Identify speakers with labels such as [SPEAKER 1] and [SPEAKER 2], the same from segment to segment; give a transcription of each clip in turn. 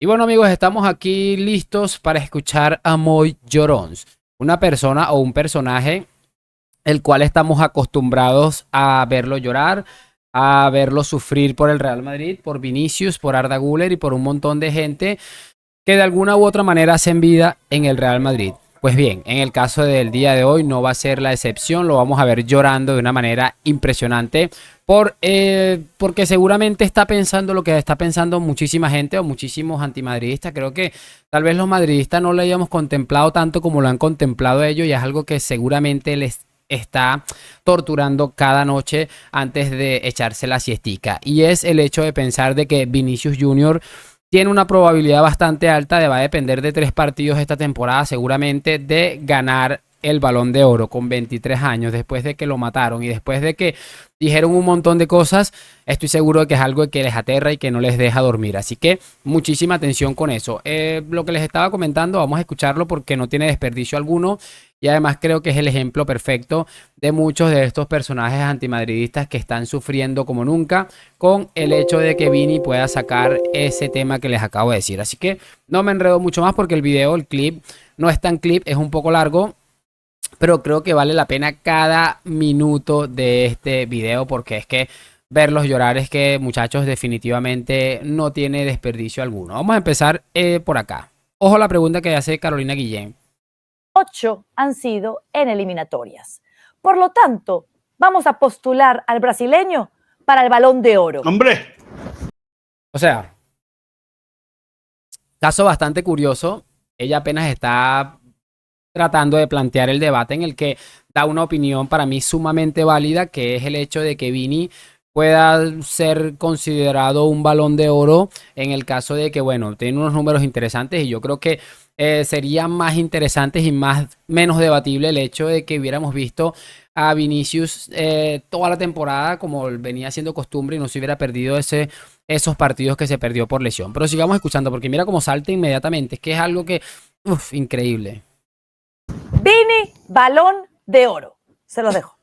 [SPEAKER 1] Y bueno, amigos, estamos aquí listos para escuchar a Moy Llorons, una persona o un personaje el cual estamos acostumbrados a verlo llorar, a verlo sufrir por el Real Madrid, por Vinicius, por Arda Güler y por un montón de gente que de alguna u otra manera hacen vida en el Real Madrid. Pues bien, en el caso del día de hoy no va a ser la excepción, lo vamos a ver llorando de una manera impresionante porque seguramente está pensando lo que está pensando muchísima gente o muchísimos antimadridistas. Creo que tal vez los madridistas no lo hayamos contemplado tanto como lo han contemplado ellos y es algo que seguramente les está torturando cada noche antes de echarse la siestica. Y es el hecho de pensar de que Vinicius Junior tiene una probabilidad bastante alta de va a depender de 3 partidos esta temporada seguramente de ganar el Balón de Oro con 23 años después de que lo mataron y después de que dijeron un montón de cosas. Estoy seguro de que es algo que les aterra y que no les deja dormir, así que muchísima atención con eso. Lo que les estaba comentando, vamos a escucharlo porque no tiene desperdicio alguno y además creo que es el ejemplo perfecto de muchos de estos personajes antimadridistas que están sufriendo como nunca con el hecho de que Vini pueda sacar ese tema que les acabo de decir. Así que no me enredo mucho más porque el video, el clip, no es tan clip, es un poco largo, pero creo que vale la pena cada minuto de este video porque es que verlos llorar es que, muchachos, definitivamente no tiene desperdicio alguno. Vamos a empezar por acá. Ojo a la pregunta que hace Carolina Guillén.
[SPEAKER 2] 8 han sido en eliminatorias. Por lo tanto, vamos a postular al brasileño para el Balón de Oro.
[SPEAKER 3] ¡Hombre!
[SPEAKER 1] O sea, caso bastante curioso. Ella apenas está tratando de plantear el debate en el que da una opinión para mí sumamente válida, que es el hecho de que Vini pueda ser considerado un Balón de Oro en el caso de que, bueno, tiene unos números interesantes y yo creo que sería más interesantes y menos debatible el hecho de que hubiéramos visto a Vinicius toda la temporada como venía siendo costumbre y no se hubiera perdido esos partidos que se perdió por lesión. Pero sigamos escuchando porque mira cómo salta inmediatamente, es que es algo que, increíble.
[SPEAKER 2] Vini, Balón de Oro. Se los dejo.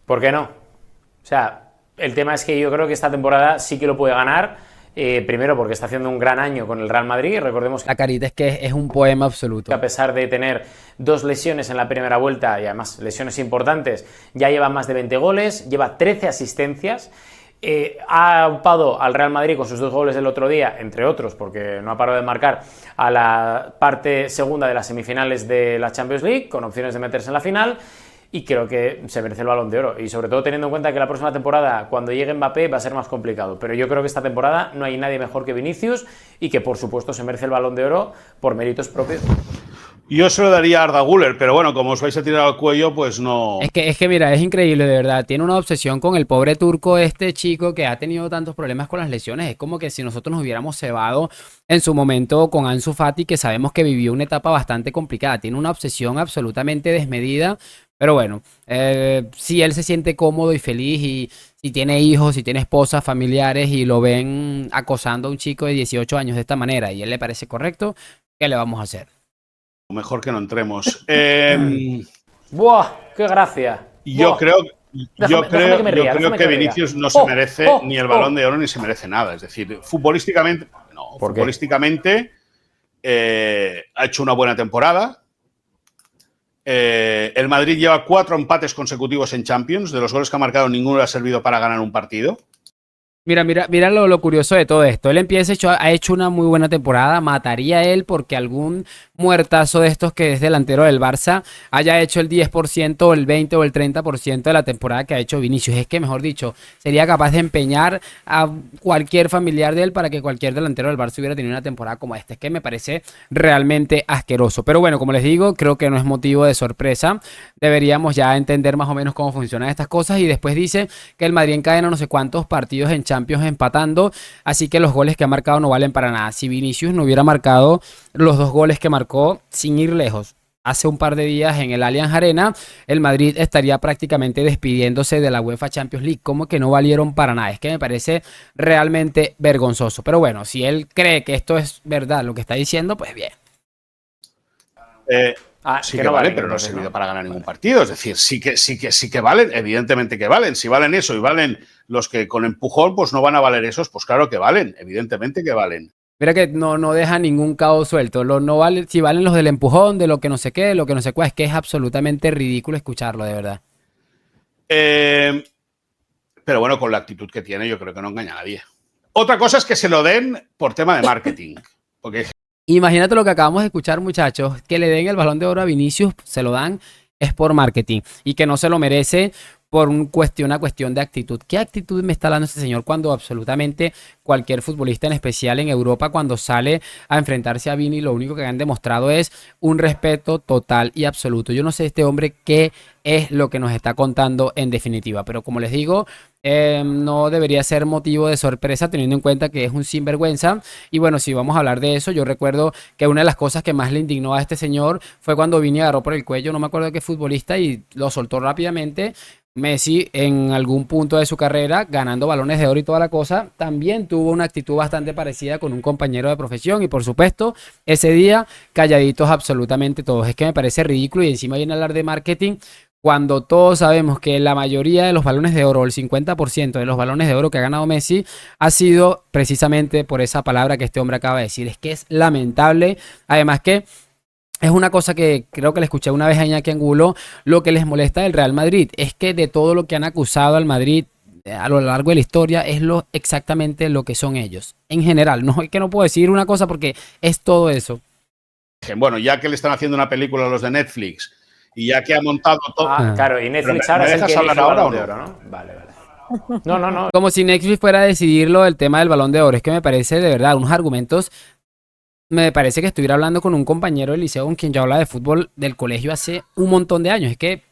[SPEAKER 4] ¿Por qué no? O sea, el tema es que yo creo que esta temporada sí que lo puede ganar. Primero porque está haciendo un gran año con el Real Madrid. Recordemos que
[SPEAKER 1] la carita es que es un poema absoluto.
[SPEAKER 4] A pesar de tener 2 lesiones en la primera vuelta y además lesiones importantes, ya lleva más de 20 goles, lleva 13 asistencias. Ha upado al Real Madrid con sus 2 goles del otro día, entre otros, porque no ha parado de marcar a la parte segunda de las semifinales de la Champions League, con opciones de meterse en la final. Y creo que se merece el Balón de Oro. Y sobre todo teniendo en cuenta que la próxima temporada, cuando llegue Mbappé, va a ser más complicado. Pero yo creo que esta temporada no hay nadie mejor que Vinicius y que, por supuesto, se merece el Balón de Oro por méritos propios.
[SPEAKER 3] Yo se lo daría a Arda Güler, pero bueno, como os vais a tirar al cuello, pues no.
[SPEAKER 1] Es que mira, es increíble, de verdad. Tiene una obsesión con el pobre turco, este chico que ha tenido tantos problemas con las lesiones. Es como que si nosotros nos hubiéramos cebado en su momento con Ansu Fati, que sabemos que vivió una etapa bastante complicada. Tiene una obsesión absolutamente desmedida. Pero bueno, si él se siente cómodo y feliz y si tiene hijos, si tiene esposas, familiares y lo ven acosando a un chico de 18 años de esta manera y a él le parece correcto, ¿qué le vamos a hacer?
[SPEAKER 3] Mejor que no entremos.
[SPEAKER 4] ¡Buah! ¡Qué gracia!
[SPEAKER 3] Yo creo que
[SPEAKER 4] ríe.
[SPEAKER 3] Vinicius no se merece ni el Balón de Oro ni se merece nada. Es decir, futbolísticamente ha hecho una buena temporada. El Madrid lleva 4 empates consecutivos en Champions. De los goles que ha marcado, ninguno le ha servido para ganar un partido.
[SPEAKER 1] Mira lo curioso de todo esto. Él ha hecho una muy buena temporada. Mataría a él porque algún muertazo de estos que es delantero del Barça haya hecho el 10% o el 20 o el 30% de la temporada que ha hecho Vinicius. Es que, mejor dicho, sería capaz de empeñar a cualquier familiar de él para que cualquier delantero del Barça hubiera tenido una temporada como esta. Es que me parece realmente asqueroso. Pero bueno, como les digo, creo que no es motivo de sorpresa. Deberíamos ya entender más o menos cómo funcionan estas cosas. Y después dice que el Madrid encadena no sé cuántos partidos en Champions empatando, así que los goles que ha marcado no valen para nada. Si Vinicius no hubiera marcado los 2 goles que marcó, sin ir lejos, hace un par de días en el Allianz Arena, el Madrid estaría prácticamente despidiéndose de la UEFA Champions League, como que no valieron para nada. Es que me parece realmente vergonzoso. Pero bueno, si él cree que esto es verdad lo que está diciendo, pues bien.
[SPEAKER 3] Sí que valen, pero no ha servido para ganar ningún partido. Es decir, sí que valen, evidentemente que valen. Si valen eso y valen los que con empujón, pues no van a valer esos, pues claro que valen, evidentemente que valen.
[SPEAKER 1] Mira que no deja ningún cabo suelto. No vale, si valen los del empujón, de lo que no sé qué, lo que no sé cuál, es que es absolutamente ridículo escucharlo, de verdad.
[SPEAKER 3] Pero bueno, con la actitud que tiene, yo creo que no engaña a nadie. Otra cosa es que se lo den por tema de marketing. Porque
[SPEAKER 1] Imagínate lo que acabamos de escuchar, muchachos, que le den el Balón de Oro a Vinicius, se lo dan, es por marketing. Y que no se lo merece por una cuestión de actitud. ¿Qué actitud me está dando este señor cuando absolutamente cualquier futbolista, en especial en Europa, cuando sale a enfrentarse a Vini, lo único que han demostrado es un respeto total y absoluto? Yo no sé este hombre qué es lo que nos está contando en definitiva, pero como les digo, no debería ser motivo de sorpresa teniendo en cuenta que es un sinvergüenza. Y bueno, si vamos a hablar de eso, yo recuerdo que una de las cosas que más le indignó a este señor fue cuando Vini agarró por el cuello, no me acuerdo de qué futbolista, y lo soltó rápidamente. Messi, en algún punto de su carrera, ganando balones de oro y toda la cosa, también tuvo una actitud bastante parecida con un compañero de profesión. Y por supuesto, ese día, calladitos absolutamente todos. Es que me parece ridículo, y encima viene a hablar de marketing cuando todos sabemos que la mayoría de los balones de oro, el 50% de los balones de oro que ha ganado Messi, ha sido precisamente por esa palabra que este hombre acaba de decir. Es que es lamentable. Además que es una cosa que creo que le escuché una vez a Iñaki Angulo, lo que les molesta del Real Madrid es que de todo lo que han acusado al Madrid a lo largo de la historia es exactamente lo que son ellos. En general, no es que no puedo decir una cosa porque es todo eso.
[SPEAKER 3] bueno, ya que le están haciendo una película a los de Netflix y ya que ha montado todo...
[SPEAKER 4] Claro, y Netflix ahora es el que elige el Balón de Oro, ¿no? Vale. No.
[SPEAKER 1] Como si Netflix fuera a decidirlo el tema del Balón de Oro. Es que me parece de verdad unos argumentos. Me parece que estuviera hablando con un compañero del liceo con quien yo hablaba de fútbol del colegio hace un montón de años. Es que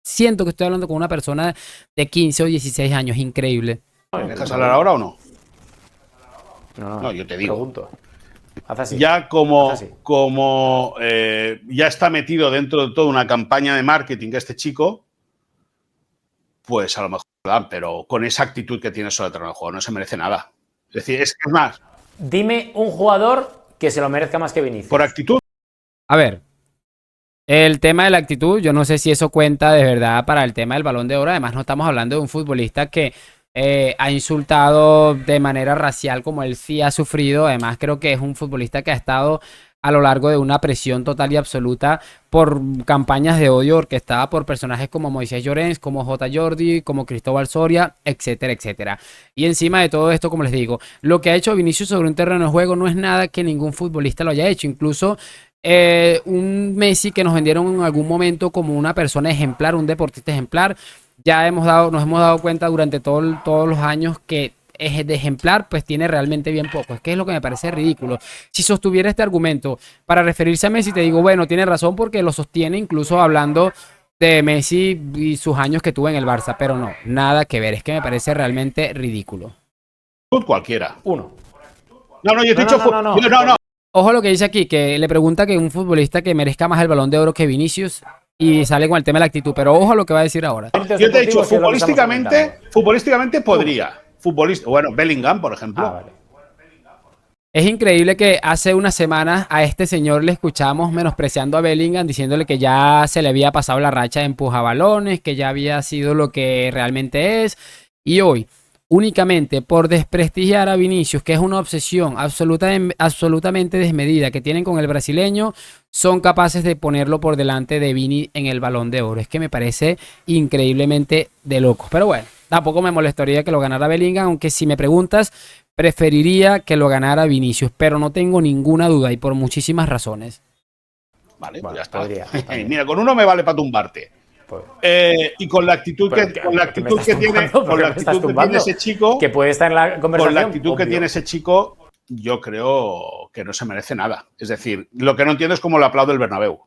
[SPEAKER 1] siento que estoy hablando con una persona de 15 o 16 años. Increíble.
[SPEAKER 3] ¿Me dejas hablar ahora o no?
[SPEAKER 4] No,
[SPEAKER 3] yo te digo.
[SPEAKER 4] Pregunto. Haz así.
[SPEAKER 3] Ya ya está metido dentro de toda una campaña de marketing este chico, pues a lo mejor, pero con esa actitud que tiene sobre el terreno de juego no se merece nada. Es decir, es más...
[SPEAKER 4] Dime un jugador que se lo merezca más que Vinicius.
[SPEAKER 3] Por actitud.
[SPEAKER 1] A ver, el tema de la actitud, yo no sé si eso cuenta de verdad para el tema del Balón de Oro. Además, no estamos hablando de un futbolista que ha insultado de manera racial como él sí ha sufrido. Además, creo que es un futbolista que ha estado a lo largo de una presión total y absoluta por campañas de odio orquestada por personajes como Moisés Llorens, como J. Jordi, como Cristóbal Soria, etcétera, etcétera. Y encima de todo esto, como les digo, lo que ha hecho Vinicius sobre un terreno de juego no es nada que ningún futbolista lo haya hecho. Incluso un Messi que nos vendieron en algún momento como una persona ejemplar, un deportista ejemplar, ya nos hemos dado cuenta durante todos los años que es de ejemplar, pues tiene realmente bien poco. Es que es lo que me parece ridículo. Si sostuviera este argumento para referirse a Messi, te digo, bueno, tiene razón porque lo sostiene incluso hablando de Messi y sus años que tuvo en el Barça, pero no, nada que ver. Es que me parece realmente ridículo.
[SPEAKER 3] Cualquiera.
[SPEAKER 4] Uno.
[SPEAKER 3] No, yo te he dicho... No.
[SPEAKER 1] Ojo lo que dice aquí, que le pregunta que un futbolista que merezca más el Balón de Oro que Vinicius y sale con el tema de la actitud, pero ojo a lo que va a decir ahora.
[SPEAKER 3] Yo te he dicho, futbolísticamente podría. Bueno, Bellingham, por ejemplo.
[SPEAKER 4] Vale.
[SPEAKER 1] Es increíble que hace unas semanas a este señor le escuchamos menospreciando a Bellingham, diciéndole que ya se le había pasado la racha de empujabalones, que ya había sido lo que realmente es. Y hoy, únicamente por desprestigiar a Vinicius, que es una obsesión absolutamente desmedida que tienen con el brasileño, son capaces de ponerlo por delante de Vini en el Balón de Oro. Es que me parece increíblemente de locos. Pero bueno, tampoco me molestaría que lo ganara Bellingham, aunque si me preguntas, preferiría que lo ganara Vinicius, pero no tengo ninguna duda y por muchísimas razones.
[SPEAKER 3] Vale, pues ya está. Mira, con uno me vale para tumbarte. Y con la actitud que tiene ese chico,
[SPEAKER 4] que puede estar en la conversación,
[SPEAKER 3] con la actitud que tiene ese chico, yo creo que no se merece nada. Es decir, lo que no entiendo es cómo lo aplaude el Bernabéu.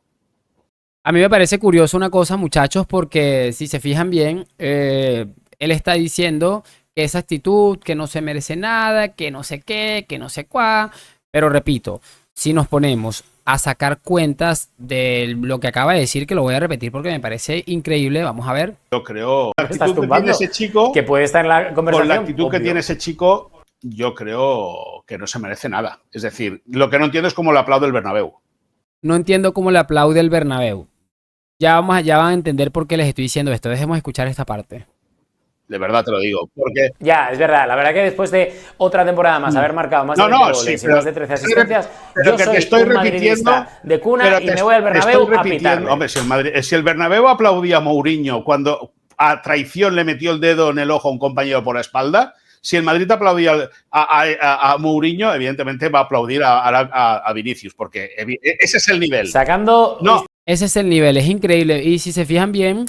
[SPEAKER 1] A mí me parece curioso una cosa, muchachos, porque si se fijan bien, él está diciendo que esa actitud, que no se merece nada, que no sé qué, que no sé cuá. Pero repito, si nos ponemos a sacar cuentas de lo que acaba de decir, que lo voy a repetir porque me parece increíble, vamos a ver.
[SPEAKER 3] Yo creo la actitud que tiene ese chico,
[SPEAKER 4] que puede estar en la conversación,
[SPEAKER 3] con la actitud que tiene ese chico, yo creo que no se merece nada. Es decir, lo que no entiendo es cómo lo aplaude el Bernabéu.
[SPEAKER 1] no entiendo cómo le aplaude el Bernabéu. Ya van a entender por qué les estoy diciendo esto. Dejemos escuchar esta parte.
[SPEAKER 3] De verdad te lo digo. Porque
[SPEAKER 4] Ya, es verdad. La verdad que después de otra temporada más, haber marcado más de 20 goles y más de 13 asistencias,
[SPEAKER 3] pero
[SPEAKER 4] yo
[SPEAKER 3] que
[SPEAKER 4] soy
[SPEAKER 3] te estoy
[SPEAKER 4] un
[SPEAKER 3] repitiendo
[SPEAKER 4] madridista de cuna y me voy al Bernabéu a pitarle.
[SPEAKER 3] Hombre, si el Bernabéu aplaudía a Mourinho cuando a traición le metió el dedo en el ojo a un compañero por la espalda, si el Madrid aplaudía a Mourinho, evidentemente va a aplaudir a Vinicius, porque ese es el nivel.
[SPEAKER 4] Sacando...
[SPEAKER 3] No,
[SPEAKER 1] Ese es el nivel, es increíble. Y si se fijan bien,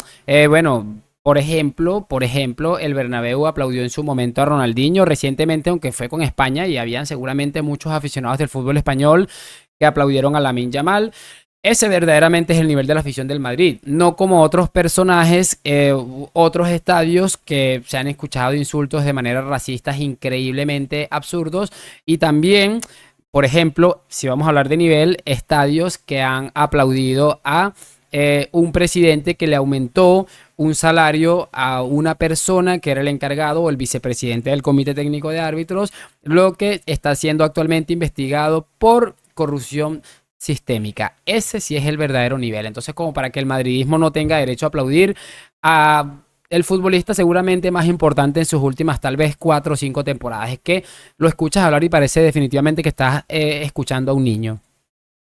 [SPEAKER 1] bueno, por ejemplo, el Bernabéu aplaudió en su momento a Ronaldinho recientemente, aunque fue con España, y habían seguramente muchos aficionados del fútbol español que aplaudieron a Lamine Yamal. Ese verdaderamente es el nivel de la afición del Madrid, no como otros personajes, otros estadios que se han escuchado insultos de manera racistas increíblemente absurdos, y también, por ejemplo, si vamos a hablar de nivel, estadios que han aplaudido a un presidente que le aumentó un salario a una persona que era el encargado o el vicepresidente del Comité Técnico de Árbitros, lo que está siendo actualmente investigado por corrupción sistémica. Ese sí es el verdadero nivel. Entonces, como para que el madridismo no tenga derecho a aplaudir a el futbolista seguramente más importante en sus últimas tal vez 4 o 5 temporadas, es que lo escuchas hablar y parece definitivamente que estás escuchando a un niño.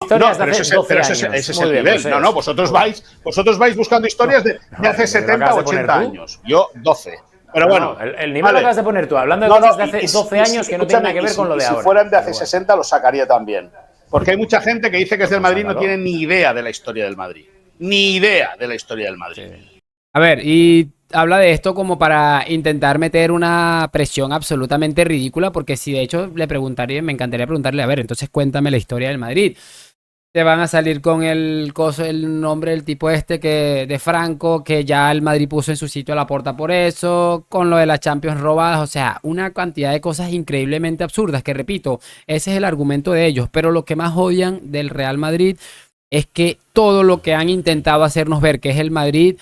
[SPEAKER 4] Historias
[SPEAKER 3] no,
[SPEAKER 4] de
[SPEAKER 3] pero
[SPEAKER 4] hace 12 años.
[SPEAKER 3] ese es
[SPEAKER 4] Muy
[SPEAKER 3] el
[SPEAKER 4] bien,
[SPEAKER 3] nivel.
[SPEAKER 4] pues
[SPEAKER 3] No, vosotros vais buscando historias de hace 70 o 80 años. Yo, 12. Pero bueno.
[SPEAKER 4] El nivel lo acabas de poner tú, hablando de cosas de hace 12 años que no tienen nada que ver con lo de ahora.
[SPEAKER 3] Si fueran de hace 60, lo sacaría también. Porque hay mucha gente que dice que es del Madrid y no tiene ni idea de la historia del Madrid. Ni idea de la historia del Madrid.
[SPEAKER 4] Sí.
[SPEAKER 1] A ver, y habla de esto como para intentar meter una presión absolutamente ridícula, porque si de hecho le preguntaría, me encantaría preguntarle, a ver, entonces cuéntame la historia del Madrid. Te van a salir con el nombre del tipo de Franco, que ya el Madrid puso en su sitio a Laporta por eso, con lo de las Champions robadas, o sea, una cantidad de cosas increíblemente absurdas, que repito, ese es el argumento de ellos, pero lo que más odian del Real Madrid es que todo lo que han intentado hacernos ver que es el Madrid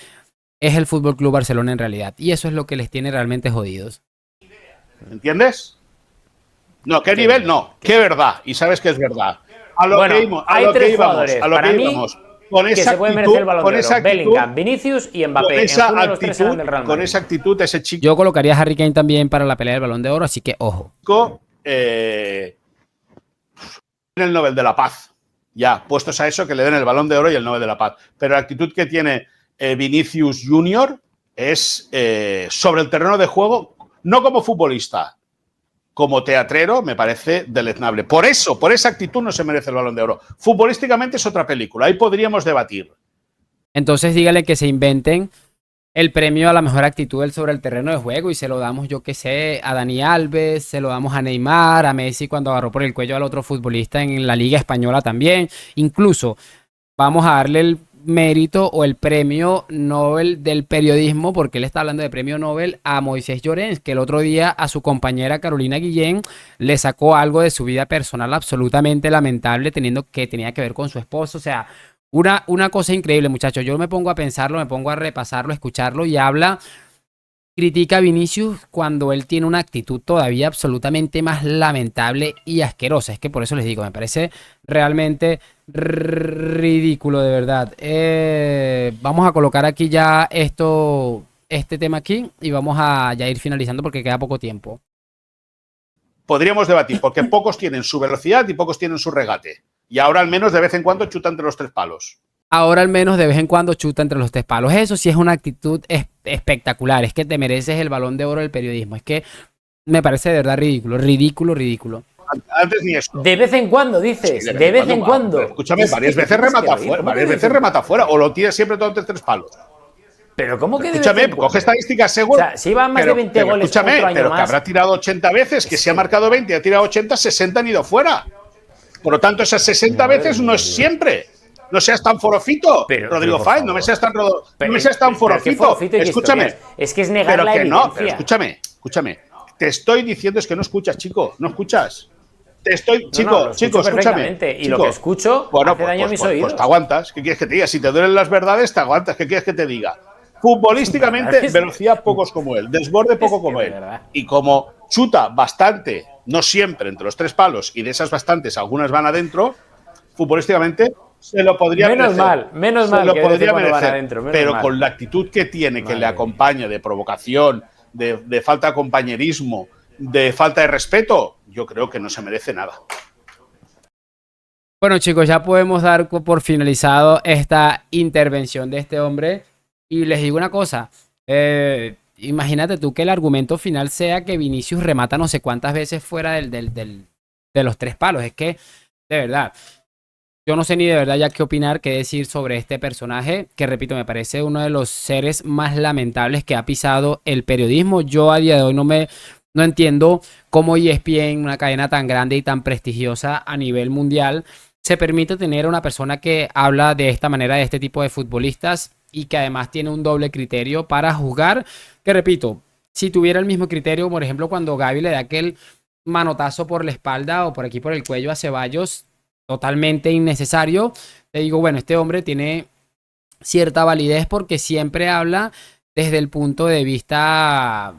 [SPEAKER 1] es el Fútbol Club Barcelona en realidad, y eso es lo que les tiene realmente jodidos.
[SPEAKER 3] ¿Entiendes? No, ¿qué nivel? No, qué verdad, y sabes que es verdad. A lo que íbamos. Con esa
[SPEAKER 4] se pueden merecer el Balón de Oro.
[SPEAKER 3] actitud,
[SPEAKER 4] Bellingham, Vinicius y Mbappé.
[SPEAKER 3] Con esa actitud, ese chico.
[SPEAKER 1] Yo colocaría a Harry Kane también para la pelea del Balón de Oro, así que ojo.
[SPEAKER 3] El Nobel de la Paz. Ya, puestos a eso, que le den el Balón de Oro y el Nobel de la Paz. Pero la actitud que tiene Vinicius Junior es sobre el terreno de juego, no como futbolista, como teatrero, me parece deleznable. Por esa actitud no se merece el Balón de Oro. Futbolísticamente es otra película, ahí podríamos debatir.
[SPEAKER 1] Entonces dígale que se inventen el premio a la mejor actitud sobre el terreno de juego y se lo damos, yo qué sé, a Dani Alves, se lo damos a Neymar, a Messi cuando agarró por el cuello al otro futbolista en la Liga Española también. Incluso vamos a darle el mérito o el premio Nobel del periodismo, porque él está hablando de premio Nobel, a Moisés Llorens, que el otro día a su compañera Carolina Guillén le sacó algo de su vida personal absolutamente lamentable, tenía que ver con su esposo. O sea, una cosa increíble, muchachos. Yo me pongo a pensarlo, me pongo a repasarlo, a escucharlo, y critica a Vinicius cuando él tiene una actitud todavía absolutamente más lamentable y asquerosa. Es que por eso les digo, me parece realmente ridículo, de verdad. Vamos a colocar aquí ya este tema aquí y vamos a ya ir finalizando porque queda poco tiempo.
[SPEAKER 3] Podríamos debatir, porque pocos tienen su velocidad y pocos tienen su regate. Y ahora al menos de vez en cuando chuta entre los 3 palos.
[SPEAKER 1] Ahora al menos de vez en cuando chuta entre los 3 palos. Eso sí es una actitud espectacular. Es que te mereces el Balón de Oro del periodismo. Es que me parece de verdad ridículo.
[SPEAKER 3] Antes ni eso.
[SPEAKER 4] De vez en cuando, dices. Sí, de vez en cuando.
[SPEAKER 3] Escúchame, varias veces remata fuera. O lo tira siempre todo entre 3 palos.
[SPEAKER 4] Pero ¿cómo que
[SPEAKER 3] escúchame, coge estadísticas seguro.
[SPEAKER 4] O sea, si van más de 20 goles.
[SPEAKER 3] Escúchame, pero que habrá tirado 80 veces, que si ha marcado 20 y ha tirado 80, 60 han ido fuera. Por lo tanto, esas 60 veces no es siempre. No seas tan forofito, Rodrigo Fáez, no me seas tan forofito. Escúchame.
[SPEAKER 4] Es que es negar la evidencia.
[SPEAKER 3] Pero escúchame. Te estoy diciendo es que no escuchas, chico, no escuchas. Chico, escúchame.
[SPEAKER 4] Y lo que escucho hace daño a mis oídos.
[SPEAKER 3] Pues te aguantas. ¿Qué quieres que te diga? Si te duelen las verdades, te aguantas. ¿Qué quieres que te diga? Futbolísticamente, velocidad pocos como él, desborde poco como él. Y como chuta bastante, no siempre entre los 3 palos, y de esas bastantes algunas van adentro, futbolísticamente se lo podría
[SPEAKER 4] Menos
[SPEAKER 3] merecer.
[SPEAKER 4] menos
[SPEAKER 3] Se
[SPEAKER 4] mal
[SPEAKER 3] lo
[SPEAKER 4] que de vez
[SPEAKER 3] podría
[SPEAKER 4] en cuando van
[SPEAKER 3] merecer,
[SPEAKER 4] adentro, menos
[SPEAKER 3] pero
[SPEAKER 4] mal.
[SPEAKER 3] con la actitud que tiene, que
[SPEAKER 4] Madre
[SPEAKER 3] le acompaña de provocación, de falta de compañerismo, de falta de respeto, yo creo que no se merece nada.
[SPEAKER 1] Bueno, chicos, ya podemos dar por finalizado esta intervención de este hombre. Y les digo una cosa. Imagínate tú que el argumento final sea que Vinicius remata no sé cuántas veces fuera de los 3 palos. Es que, de verdad, yo no sé ni de verdad ya qué opinar, qué decir sobre este personaje, que repito, me parece uno de los seres más lamentables que ha pisado el periodismo. Yo a día de hoy no entiendo cómo ESPN, una cadena tan grande y tan prestigiosa a nivel mundial, se permite tener a una persona que habla de esta manera de este tipo de futbolistas y que además tiene un doble criterio para juzgar, que repito, si tuviera el mismo criterio, por ejemplo, cuando Gavi le da aquel manotazo por la espalda o por aquí por el cuello a Ceballos, totalmente innecesario, te digo, bueno, este hombre tiene cierta validez porque siempre habla desde el punto de vista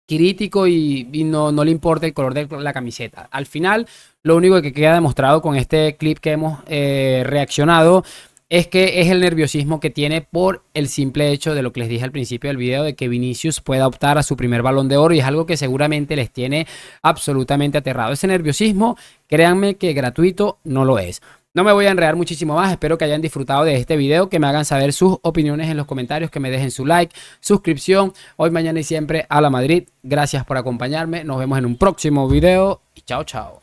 [SPEAKER 1] crítico y no le importa el color de la camiseta. Al final, lo único que queda demostrado con este clip que hemos reaccionado es que es el nerviosismo que tiene por el simple hecho de lo que les dije al principio del video, de que Vinicius pueda optar a su primer Balón de Oro, y es algo que seguramente les tiene absolutamente aterrado. Ese nerviosismo, créanme que gratuito no lo es. No me voy a enredar muchísimo más, espero que hayan disfrutado de este video, que me hagan saber sus opiniones en los comentarios, que me dejen su like, suscripción, hoy, mañana y siempre a la Madrid. Gracias por acompañarme, nos vemos en un próximo video y chao, chao.